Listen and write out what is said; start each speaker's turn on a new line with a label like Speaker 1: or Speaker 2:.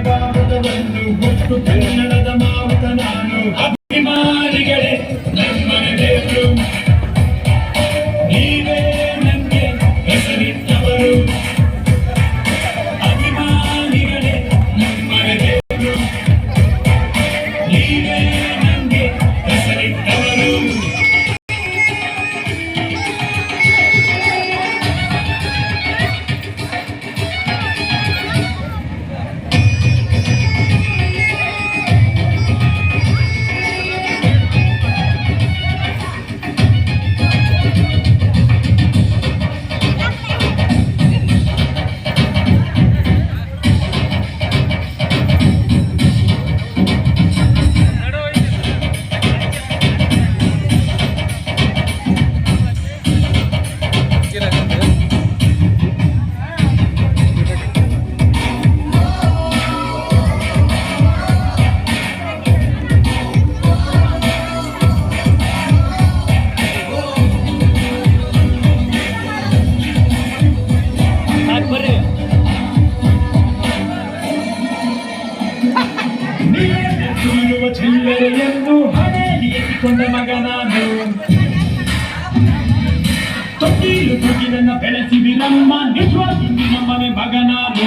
Speaker 1: ಭಾರತವನ್ನು ಹೊತ್ತು ಕನ್ನಡದ ಮಾವುತ ನಾನು ಅಭಿಮಾನಿಗಳೇ ನಮ್ಮನೆ ದೇವರು ನೀವೇ ನನಗೆ ಹೆಸರಿಟ್ಟವರು ಅಭಿಮಾನಿಗಳೇ ನಮ್ಮನೆ ದೇವರು ನೀವೇ ನನಗೆ ಹೆಸರಿಟ್ಟವರು ಚಿಲ್ಲರೆಯನ್ನು ಹಣೆಯಲ್ಲಿ ಎತ್ತಿಕೊಂಡ ಮಗ ನಾನು ತೊಟ್ಟಿಲು ತೂಗಿ ನನ್ನ ಬೆಳೆಸಿವಿ ನಮ್ಮ ನಿಜವಾಗಿ ನಮ್ಮನೆ ಮಗ ನಾನು